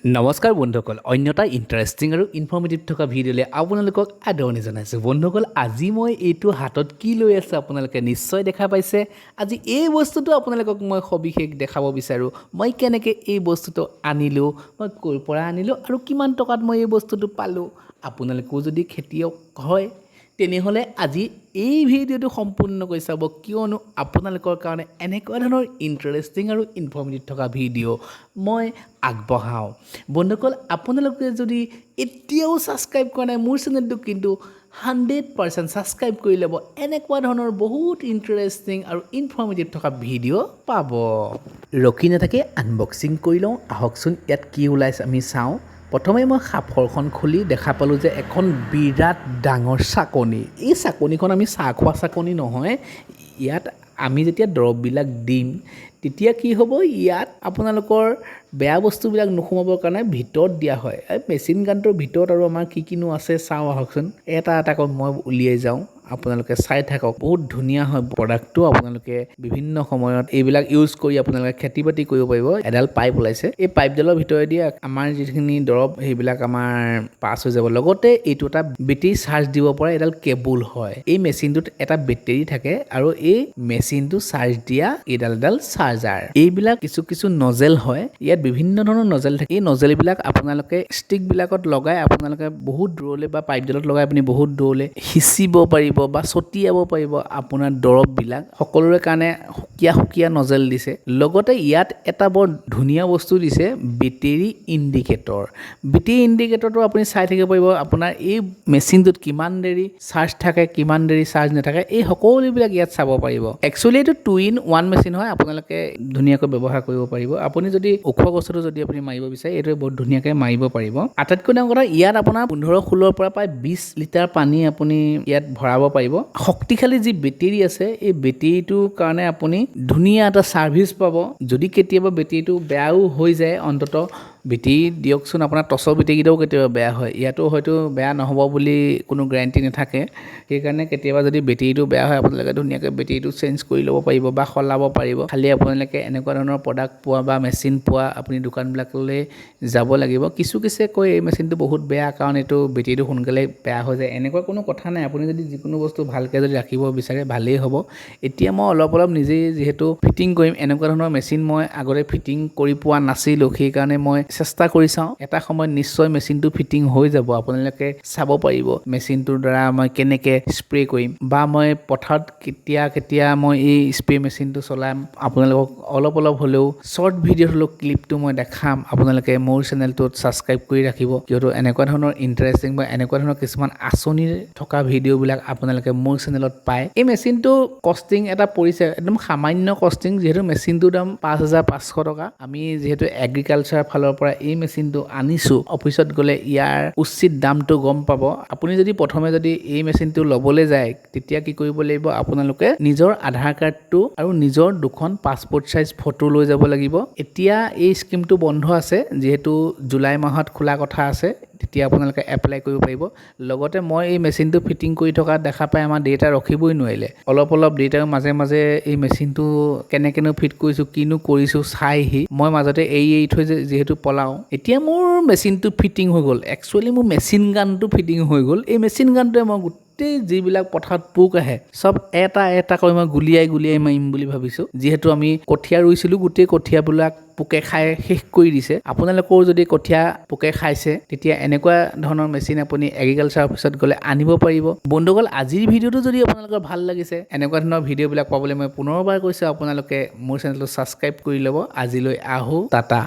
নমস্কাৰ বন্ধুসকল, অন্যটা ইণ্টাৰেষ্টিং আৰু ইনফৰ্মেটিভ থকা ভিডিঅ'লৈ আপোনালোকক আদৰণি জনাইছোঁ। বন্ধুসকল, আজি মই এইটো হাতত কি লৈ আছোঁ আপোনালোকে নিশ্চয় দেখা পাইছে। আজি এই বস্তুটো আপোনালোকক মই সবিশেষ দেখাব বিচাৰোঁ। মই কেনেকৈ এই বস্তুটো আনিলোঁ, মই ক'ৰ পৰা আনিলোঁ আৰু কিমান টকাত মই এই বস্তুটো পালোঁ। আপোনালোকেও যদি খেতিয়ক হয় তেনেহ'লে আজি এই ভিডিঅ'টো সম্পূৰ্ণকৈ চাব, কিয়নো আপোনালোকৰ কাৰণে এনেকুৱা ধৰণৰ ইণ্টাৰেষ্টিং আৰু ইনফৰ্মেটিভ থকা ভিডিঅ' মই আগবঢ়াওঁ। বন্ধুসকল, আপোনালোকে যদি এতিয়াও ছাবস্ক্ৰাইব কৰা নাই মোৰ চেনেলটো, কিন্তু 100% ছাবস্ক্ৰাইব কৰি ল'ব। এনেকুৱা ধৰণৰ বহুত ইণ্টাৰেষ্টিং আৰু ইনফৰ্মেটিভ থকা ভিডিঅ' পাব। ৰখি নাথাকে আনবক্সিং কৰি লওঁ, আহকচোন ইয়াত কি ওলাইছে আমি চাওঁ। প্ৰথমে মই সাফৰখন খুলি দেখা পালোঁ যে এখন বিৰাট ডাঙৰ চাকনি। এই চাকনিখন আমি চাহ খোৱা চাকনি নহয়। ইয়াত আমি যেতিয়া দৰৱবিলাক দিম তেতিয়া কি হ'ব, ইয়াত আপোনালোকৰ বেয়া বস্তুবিলাক নোসোমাবৰ কাৰণে ভিতৰত দিয়া হয়। এই মেচিন গানটোৰ ভিতৰত আৰু আমাৰ কি কিনো আছে চাওঁ আহকচোন। এটা এটাকৈ মই উলিয়াই যাওঁ, আপোনালোকে চাই থাকক। বহুত ধুনীয়া হয় প্ৰডাক্টটো। আপোনালোকে বিভিন্ন সময়ত এইবিলাক ইউজ কৰি আপোনালোকে খেতি বাতি কৰিব পাৰিব। এডাল পাইপ ওলাইছে, এই পাইপডালৰ ভিতৰেদি আমাৰ যিখিনি দৰৱ সেইবিলাক আমাৰ পাছ হৈ যাব। লগতে এইটো এটা বেটেৰী চাৰ্জ দিব পৰা এডাল কেবুল হয়। এই মেচিনটোত এটা বেটেৰী থাকে আৰু এই মেচিনটো চাৰ্জ দিয়া এডাল চাৰ্জাৰ। এইবিলাক কিছু নজেল হয়, ইয়াত বিভিন্ন ধৰণৰ নজেল থাকে। এই নজেলবিলাক আপোনালোকে ষ্টিকবিলাকত লগাই আপোনালোকে বহুত দূৰলৈ বা পাইপডালত লগাই আপুনি বহুত দূৰলৈ সিঁচিব পাৰিব বা ছটিয়াব পাৰিব আপোনাৰ দৰৱবিলাক। সকলোৰে কাৰণে সুকীয়া নজেল দিছে। লগতে ইয়াত এটা বৰ ধুনীয়া বস্তু দিছে, বেটেৰী ইণ্ডিকেটৰ। বেটেৰী ইণ্ডিকেটৰটো আপুনি চাই থাকিব পাৰিব আপোনাৰ এই মেচিনটোত কিমান দেৰি চাৰ্জ থাকে, কিমান দেৰি চাৰ্জ নাথাকে, এই সকলোবিলাক ইয়াত চাব পাৰিব। একচুৱেলি এইটো 2-in-1 মেচিন হয়, আপোনালোকে ধুনীয়াকৈ ব্যৱহাৰ কৰিব পাৰিব। আপুনি যদি ওখ বস্তুটো যদি আপুনি মাৰিব বিচাৰে এইটোৱে বহুত ধুনীয়াকৈ মাৰিব পাৰিব। আটাইতকৈ ডাঙৰ কথা, ইয়াত আপোনাৰ 15-16 পৰা প্ৰায় 20 লিটাৰ পানী আপুনি ইয়াত ভৰাব পাৰিব। শক্তিশালী যি বেটেৰী আছে এই বেটেৰীটোৰ কাৰণে আপুনি ধুনীয়া এটা ছাৰ্ভিচ পাব। যদি কেতিয়াবা বেটেৰীটো বেয়াও হৈ যায়, অন্ততঃ বেটেৰী দিয়কচোন, আপোনাৰ টচৰ বেটেৰীকেইটাও কেতিয়াবা বেয়া হয়, ইয়াতো হয়তো বেয়া নহ'ব বুলি কোনো গেৰাণ্টি নাথাকে। সেইকাৰণে কেতিয়াবা যদি বেটেৰীটো বেয়া হয় আপোনালোকে ধুনীয়াকৈ বেটেৰীটো চেঞ্জ কৰি ল'ব পাৰিব বা সলাব পাৰিব। খালি আপোনালোকে এনেকুৱা ধৰণৰ প্ৰডাক্ট পোৱা বা মেচিন পোৱা আপুনি দোকানবিলাকলৈ যাব লাগিব। কিছুৱে কয় এই মেচিনটো বহুত বেয়া কাৰণ এইটো বেটেৰীটো সোনকালে বেয়া হৈ যায়। এনেকুৱা কোনো কথা নাই, আপুনি যদি যিকোনো বস্তু ভালকৈ যদি ৰাখিব বিচাৰে ভালেই হ'ব। এতিয়া মই অলপ নিজেই যিহেতু ফিটিং কৰিম, এনেকুৱা ধৰণৰ মেচিন মই আগতে ফিটিং কৰি পোৱা নাছিলোঁ, সেইকাৰণে মই চেষ্টা কৰি চাওঁ। এটা সময়ত নিশ্চয় মেচিনটো ফিটিং হৈ যাব। আপোনালোকে চাব পাৰিব মেচিনটোৰ দ্বাৰা মই কেনেকৈ স্প্ৰে কৰিম বা মই পথাৰত কেতিয়া মই এই স্প্ৰে মেচিনটো চলাম, আপোনালোকক অলপ হ'লেও শ্বৰ্ট ভিডিঅ'ত হ'লেও ক্লিপটো মই দেখাম। আপোনালোকে মোৰ চেনেলটোত ছাবস্ক্ৰাইব কৰি ৰাখিব, কিয়নো এনেকুৱা ধৰণৰ ইণ্টাৰেষ্টিং বা এনেকুৱা ধৰণৰ কিছুমান আঁচনিৰ থকা ভিডিঅ'বিলাক আপোনালোকে মোৰ চেনেলত পায়। এই মেচিনটো কষ্টিং এটা পৰিছে একদম সামান্য কষ্টিং, যিহেতু মেচিনটোৰ দাম 5,500 টকা। আমি যিহেতু এগ্ৰিকালচাৰ ফালৰ পৰা এই মেচিনটো আনিছোঁ, অফিচত গ'লে ইয়াৰ উচিত দামটো গম পাব। আপুনি যদি প্ৰথমে যদি এই মেচিনটো ল'বলৈ যায় তেতিয়া কি কৰিব লাগিব, আপোনালোকে নিজৰ আধাৰ কাৰ্ডটো আৰু নিজৰ 2খন পাছপোৰ্ট চাইজ ফটো লৈ যাব লাগিব। এতিয়া এই স্কিমটো বন্ধ আছে, যিহেতু জুলাই মাহত খোলা কথা আছে, তেতিয়া আপোনালোকে এপ্লাই কৰিব পাৰিব। লগতে মই এই মেচিনটো ফিটিং কৰি থকা দেখা পাই আমাৰ দেউতা ৰখিবই নোৱাৰিলে। অলপ দেউতাৰ মাজে এই মেচিনটো কেনেকৈনো ফিট কৰিছোঁ, কিনো কৰিছোঁ চাইহি মই মাজতে এৰি থৈ যিহেতু পলাওঁ। এতিয়া মোৰ মেচিনটো ফিটিং হৈ গ'ল। একচুৱেলি মোৰ মেচিন গানটো ফিটিং হৈ গ'ল। এই মেচিন গানটোৱে মই গোটেই যিবিলাক পথাৰত পোক আহে চব এটাকৈ মই গুলিয়াই মাৰিম বুলি ভাবিছোঁ। যিহেতু আমি কঠীয়া ৰুইছিলোঁ, গোটেই কঠীয়াবিলাক পোকে খাই শেষ কৰি দিছে। আপোনালোকেও যদি কঠীয়া পোকে খাইছে তেতিয়া এনেকুৱা ধৰণৰ মেচিন আপুনি এগ্ৰিকালচাৰ অফিচত গ'লে আনিব পাৰিব। বন্ধুসকল, আজিৰ ভিডিঅ'টো যদি আপোনালোকৰ ভাল লাগিছে, এনেকুৱা ধৰণৰ ভিডিঅ'বিলাক পাবলৈ মই পুনৰবাৰ কৈছোঁ আপোনালোকে মোৰ চেনেলটো ছাবস্ক্ৰাইব কৰি ল'ব। আজিলৈ আহোঁ, টাটা।